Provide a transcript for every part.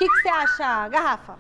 que você acha, Garrafa?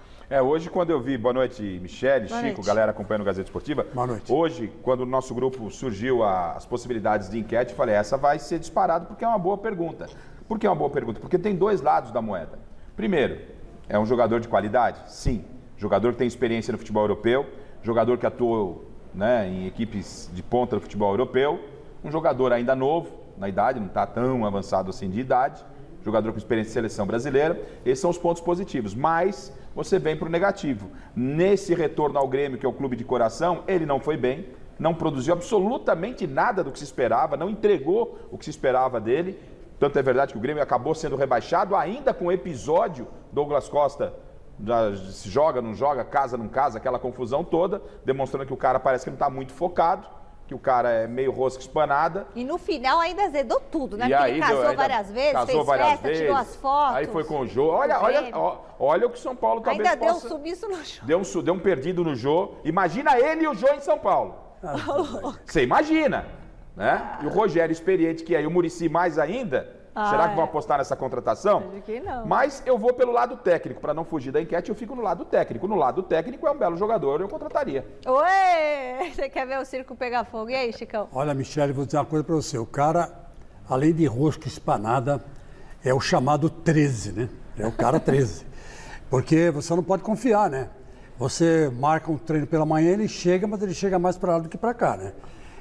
Hoje quando eu vi, boa noite, Michele, Boa Chico, noite. galera acompanhando o Gazeta Esportiva. Boa noite. Hoje, quando o nosso grupo surgiu as possibilidades de enquete, eu falei, essa vai ser disparada porque é uma boa pergunta. Por que é uma boa pergunta? Porque tem dois lados da moeda. Primeiro, é um jogador de qualidade? Sim. Jogador que tem experiência no futebol europeu, jogador que atuou, né, em equipes de ponta do futebol europeu, um jogador ainda novo na idade, não está tão avançado assim de idade, jogador com experiência de seleção brasileira. Esses são os pontos positivos, mas você vem para o negativo. Nesse retorno ao Grêmio, que é o clube de coração, ele não foi bem, não produziu absolutamente nada do que se esperava, não entregou o que se esperava dele. Tanto é verdade que o Grêmio acabou sendo rebaixado, ainda com o episódio Douglas Costa, se joga, não joga, casa, não casa, aquela confusão toda, demonstrando que o cara parece que não está muito focado, que o cara é meio rosca espanada. E no final ainda azedou tudo, né? E Porque aí ele casou várias vezes, fez festa, tirou as fotos. Aí foi com o Jô. Olha o que o São Paulo talvez ainda deu possa... um sumiço no jogo. Deu um perdido no Jô. Imagina ele e o Jô em São Paulo. Você imagina, né? E o Rogério experiente, que aí o Muricy mais ainda... Será que vão apostar nessa contratação? Acho que não. Mas eu vou pelo lado técnico. Para não fugir da enquete, eu fico no lado técnico. No lado técnico é um belo jogador, eu contrataria. Oi! Você quer ver o circo pegar fogo? E aí, Chicão? Olha, Michele, vou dizer uma coisa para você. O cara, além de rosca espanada, é o chamado 13, né? É o cara 13. Porque você não pode confiar, né? Você marca um treino pela manhã, ele chega, mas ele chega mais para lá do que para cá, né?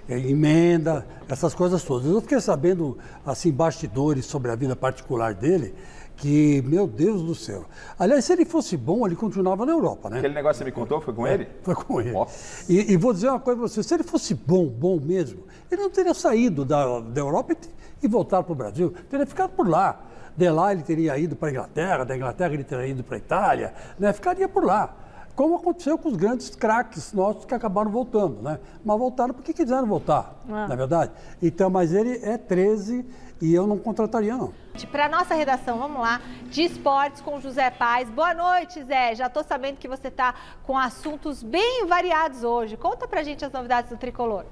Emenda, essas coisas todas. Eu fiquei sabendo, assim, bastidores sobre a vida particular dele, que, meu Deus do céu. Aliás, se ele fosse bom, ele continuava na Europa, né? Aquele negócio que você me contou, foi com ele? Foi com ele. Nossa. E vou dizer uma coisa para você, se ele fosse bom mesmo, ele não teria saído da Europa e voltado para o Brasil, teria ficado por lá. De lá ele teria ido para a Inglaterra, da Inglaterra ele teria ido para a Itália, né? Ficaria por lá. Como aconteceu com os grandes craques nossos que acabaram voltando, né? Mas voltaram porque quiseram voltar, na é verdade? Então, mas ele é 13 e eu não contrataria, não. Para nossa redação, vamos lá, de esportes com José Paes. Boa noite, Zé. Já estou sabendo que você está com assuntos bem variados hoje. Conta pra gente as novidades do Tricolor.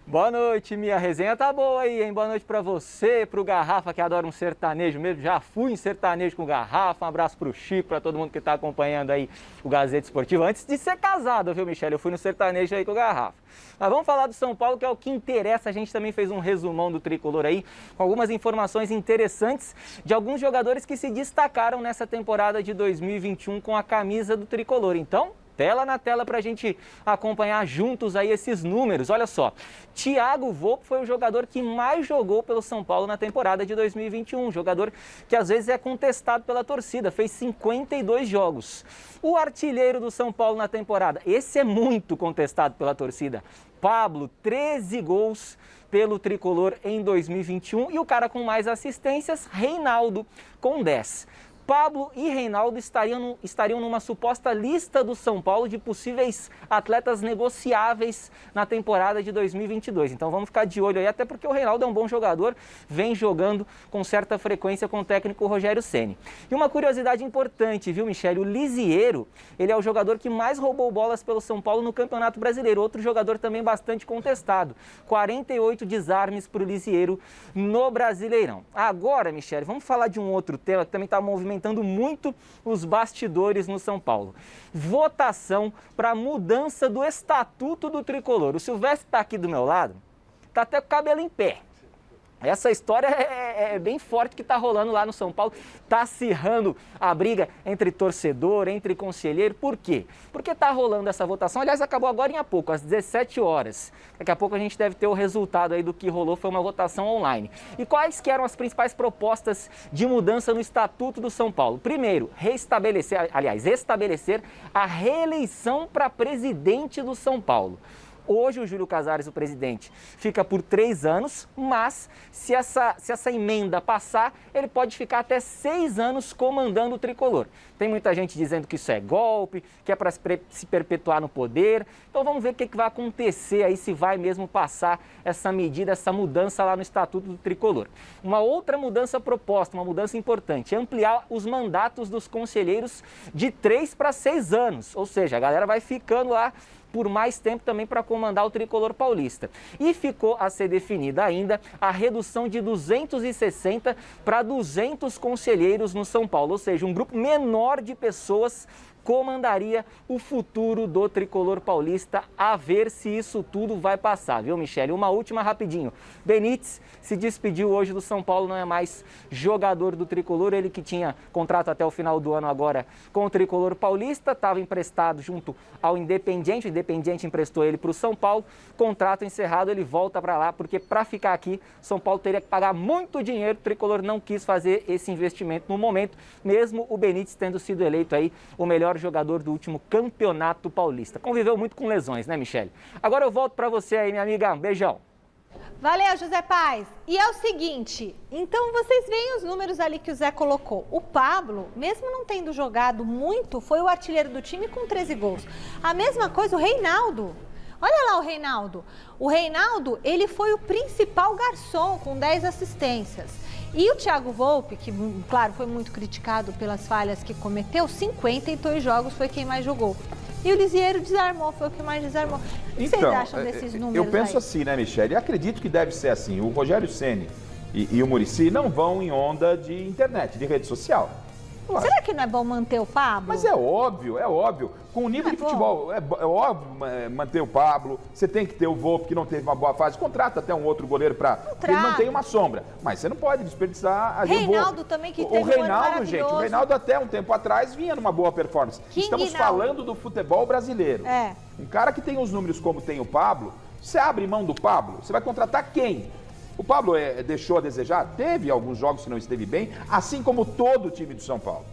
Boa noite, minha resenha tá boa aí, hein? Boa noite pra você, pro Garrafa, que adora um sertanejo mesmo. Já fui em sertanejo com o Garrafa. Um abraço pro Chico, pra todo mundo que tá acompanhando aí o Gazeta Esportiva. Antes de ser casado, viu, Michele? Eu fui no sertanejo aí com o Garrafa. Mas vamos falar do São Paulo, que é o que interessa. A gente também fez um resumão do Tricolor aí, com algumas informações interessantes de alguns jogadores que se destacaram nessa temporada de 2021 com a camisa do Tricolor. Então, tela na tela para a gente acompanhar juntos aí esses números. Olha só, Thiago Volpi foi o jogador que mais jogou pelo São Paulo na temporada de 2021. Jogador que às vezes é contestado pela torcida, fez 52 jogos. O artilheiro do São Paulo na temporada, esse é muito contestado pela torcida. Pablo, 13 gols pelo Tricolor em 2021. E o cara com mais assistências, Reinaldo, com 10. Pablo e Reinaldo estariam numa suposta lista do São Paulo de possíveis atletas negociáveis na temporada de 2022. Então vamos ficar de olho aí, até porque o Reinaldo é um bom jogador, vem jogando com certa frequência com o técnico Rogério Ceni. E uma curiosidade importante, viu, Michele? O Lisieiro, ele é o jogador que mais roubou bolas pelo São Paulo no Campeonato Brasileiro. Outro jogador também bastante contestado. 48 desarmes para o Lisieiro no Brasileirão. Agora, Michele, vamos falar de um outro tema que também está movimentando muito os bastidores no São Paulo. Votação para mudança do estatuto do Tricolor. O Silvestre está aqui do meu lado, está até com o cabelo em pé. Essa história é bem forte que está rolando lá no São Paulo. Está acirrando a briga entre torcedor, entre conselheiro. Por quê? Porque está rolando essa votação. Aliás, acabou agora em pouco, às 17 horas. Daqui a pouco a gente deve ter o resultado aí do que rolou. Foi uma votação online. E quais que eram as principais propostas de mudança no Estatuto do São Paulo? Primeiro, estabelecer a reeleição para presidente do São Paulo. Hoje o Júlio Casares, o presidente, fica por 3 anos, mas se essa emenda passar, ele pode ficar até 6 anos comandando o Tricolor. Tem muita gente dizendo que isso é golpe, que é para se perpetuar no poder. Então vamos ver o que vai acontecer aí, se vai mesmo passar essa medida, essa mudança lá no Estatuto do Tricolor. Uma outra mudança proposta, uma mudança importante, é ampliar os mandatos dos conselheiros de 3 para 6 anos. Ou seja, a galera vai ficando lá por mais tempo também para comandar o tricolor paulista. E ficou a ser definida ainda a redução de 260 para 200 conselheiros no São Paulo, ou seja, um grupo menor de pessoas comandaria o futuro do tricolor paulista, a ver se isso tudo vai passar, viu, Michele? Uma última rapidinho. Benítez se despediu hoje do São Paulo, não é mais jogador do tricolor, ele que tinha contrato até o final do ano agora com o tricolor paulista, estava emprestado junto ao Independiente, o Independiente emprestou ele para o São Paulo, contrato encerrado, ele volta para lá, porque para ficar aqui, São Paulo teria que pagar muito dinheiro, o tricolor não quis fazer esse investimento no momento, mesmo o Benítez tendo sido eleito aí o melhor jogador do último campeonato paulista. Conviveu muito com lesões, né, Michele? Agora eu volto para você aí, minha amiga. Um beijão. Valeu, José Paz. E é o seguinte, então vocês veem os números ali que o Zé colocou. O Pablo, mesmo não tendo jogado muito, foi o artilheiro do time com 13 gols. A mesma coisa o Reinaldo. Olha lá o Reinaldo. O Reinaldo, ele foi o principal garçom com 10 assistências. E o Thiago Volpi, que, claro, foi muito criticado pelas falhas que cometeu, 52 jogos foi quem mais jogou. E o Lisieiro desarmou, foi o que mais desarmou. O que vocês acham desses números? Eu penso aí? assim, né, Michele? Acredito que deve ser assim. O Rogério Ceni e o Muricy não vão em onda de internet, de rede social. Será que não é bom manter o Pablo? Mas é óbvio, é óbvio. Com o nível de futebol, é óbvio manter o Pablo. Você tem que ter o Volpi, que não teve uma boa fase. Contrata até um outro goleiro para... Ele não tem uma sombra. Mas você não pode desperdiçar a Reinaldo também, que teve o Reinaldo, gente, o Reinaldo até um tempo atrás vinha numa boa performance. Estamos falando do futebol brasileiro. É. Um cara que tem os números como tem o Pablo, você abre mão do Pablo, você vai contratar quem? O Pablo deixou a desejar? Teve alguns jogos que não esteve bem, assim como todo o time do São Paulo.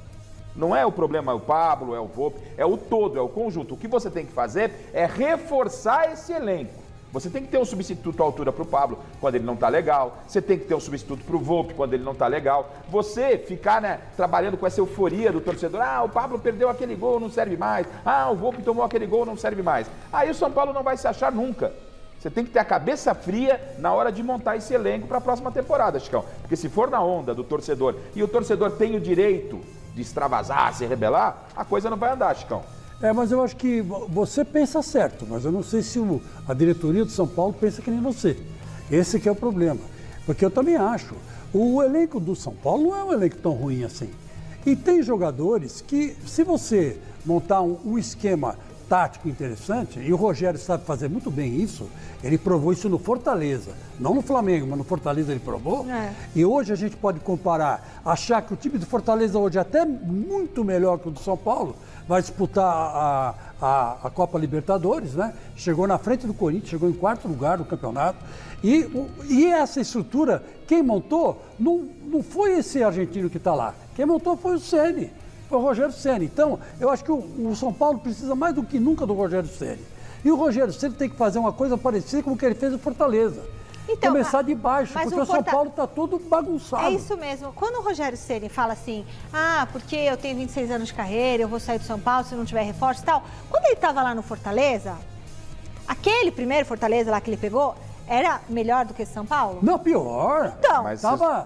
Não é o problema o Pablo, é o Volpi, é o todo, é o conjunto. O que você tem que fazer é reforçar esse elenco. Você tem que ter um substituto à altura para o Pablo quando ele não está legal. Você tem que ter um substituto para o Volpi quando ele não está legal. Você ficar, trabalhando com essa euforia do torcedor. Ah, o Pablo perdeu aquele gol, não serve mais. Ah, o Volpi tomou aquele gol, não serve mais. Aí o São Paulo não vai se achar nunca. Você tem que ter a cabeça fria na hora de montar esse elenco para a próxima temporada, Chicão. Porque se for na onda do torcedor e o torcedor tem o direito de extravasar, se rebelar, a coisa não vai andar, Chicão. Mas eu acho que você pensa certo, mas eu não sei se a diretoria do São Paulo pensa que nem você. Esse que é o problema. Porque eu também acho. O elenco do São Paulo não é um elenco tão ruim assim. E tem jogadores que, se você montar um esquema tático interessante, e o Rogério sabe fazer muito bem isso, ele provou isso no Fortaleza, não no Flamengo, mas no Fortaleza ele provou, e hoje a gente pode comparar, achar que o time do Fortaleza hoje é até muito melhor que o do São Paulo, vai disputar a Copa Libertadores, né? Chegou na frente do Corinthians, chegou em 4º lugar no campeonato, e essa estrutura, quem montou, não foi esse argentino que está lá, quem montou foi o Ceni. O Rogério Ceni. Então, eu acho que o São Paulo precisa mais do que nunca do Rogério Ceni. E o Rogério Ceni tem que fazer uma coisa parecida com o que ele fez no Fortaleza. Então, começar de baixo, porque o São Paulo está todo bagunçado. É isso mesmo. Quando o Rogério Ceni fala assim, porque eu tenho 26 anos de carreira, eu vou sair do São Paulo se não tiver reforço e tal. Quando ele estava lá no Fortaleza, aquele primeiro Fortaleza lá que ele pegou, era melhor do que São Paulo? Não, pior. Então,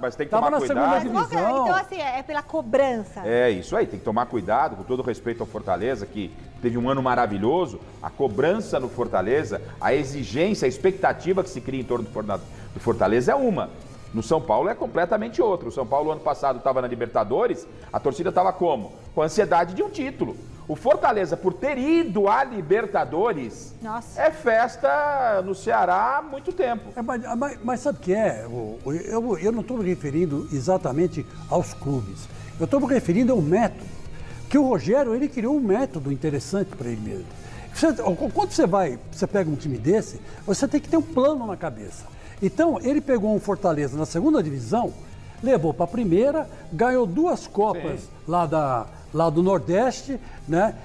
mas tem que tomar na cuidado. segunda divisão. Então, assim, é pela cobrança. É isso aí, tem que tomar cuidado, com todo respeito ao Fortaleza, que teve um ano maravilhoso. A cobrança no Fortaleza, a exigência, a expectativa que se cria em torno do Fortaleza é uma. No São Paulo é completamente outra. O São Paulo, ano passado, estava na Libertadores, a torcida estava como? Com ansiedade de um título. O Fortaleza, por ter ido à Libertadores, é festa no Ceará há muito tempo. Mas sabe o que é? Eu não estou me referindo exatamente aos clubes. Eu estou me referindo ao método. Que o Rogério, ele criou um método interessante para ele mesmo. Quando você pega um time desse, você tem que ter um plano na cabeça. Então, ele pegou um Fortaleza na segunda divisão, levou para a primeira, ganhou 2 Copas lá do Nordeste, né?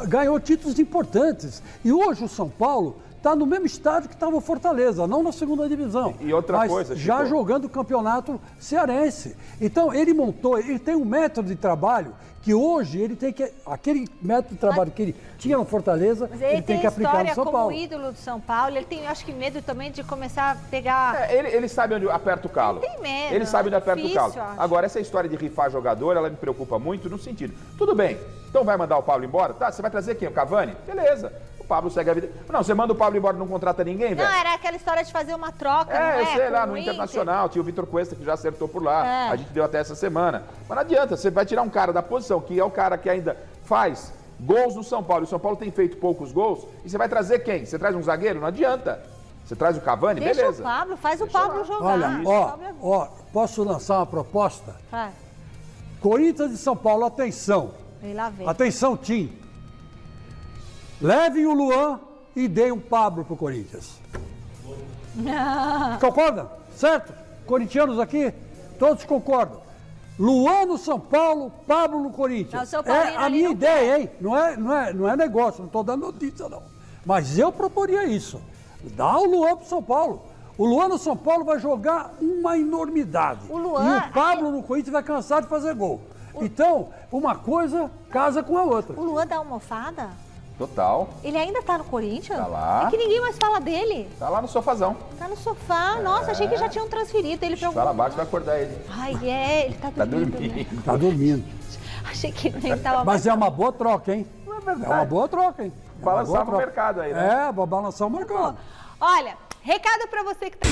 Ganhou títulos importantes. E hoje o São Paulo está no mesmo estádio que estava o Fortaleza, não na segunda divisão. E outra coisa, Chico, já jogando o campeonato cearense. Então, ele tem um método de trabalho que hoje ele tem que... Aquele método de trabalho que ele tinha no Fortaleza, ele tem que aplicar no São Paulo. Como ídolo do São Paulo, ele tem, acho que, medo também de começar a pegar... Ele sabe onde aperta o calo. Ele tem medo. Ele sabe onde aperta o calo. Acho. Agora, essa história de rifar jogador, ela me preocupa muito no sentido... Tudo bem, então vai mandar o Pablo embora? Tá, você vai trazer quem? O Cavani? Beleza. Pablo segue a vida. Não, você manda o Pablo embora e não contrata ninguém, velho? Não, era aquela história de fazer uma troca, não é? Sei lá, Com no o Inter. Internacional, tinha o Vitor Cuesta que já acertou por lá, É. a gente deu até essa semana. Mas não adianta, você vai tirar um cara da posição, que é o cara que ainda faz gols no São Paulo, e o São Paulo tem feito poucos gols, e você vai trazer quem? Você traz um zagueiro? Não adianta. Você traz o Cavani? Deixa beleza. o Pablo, faz o Deixa Pablo lá. jogar. Olha, Deixa o Pablo é bom. ó, posso lançar uma proposta? Vai. Corinthians e São Paulo, atenção. E lá vem. Atenção, Tim. Levem o Luan e deem um Pablo pro Corinthians. Concorda? Certo? Corintianos aqui, todos concordam. Luan no São Paulo, Pablo no Corinthians. Não, o São Paulino É a ali minha não ideia, hein? Não é negócio, não estou dando notícia, não. Mas eu proporia isso. Dá o Luan pro São Paulo. O Luan no São Paulo vai jogar uma enormidade. O Luan- E o Pablo no Corinthians vai cansar de fazer gol. Então, uma coisa casa com a outra. O Luan da almofada? Total. Ele ainda tá no Corinthians? Tá lá. É que ninguém mais fala dele. Tá lá no sofazão. Tá no sofá. Nossa, achei que já tinham transferido ele pra algum Fala lugar. baixo, vai acordar ele. Ai, ele tá Tá dormindo, né? dormindo. Tá dormindo. Achei que ele nem tava Mas é uma boa troca, hein? É uma boa troca, hein? É uma Balançar boa no troca. mercado aí, né? É, vou balançar o mercado. Olha, recado pra você que tá...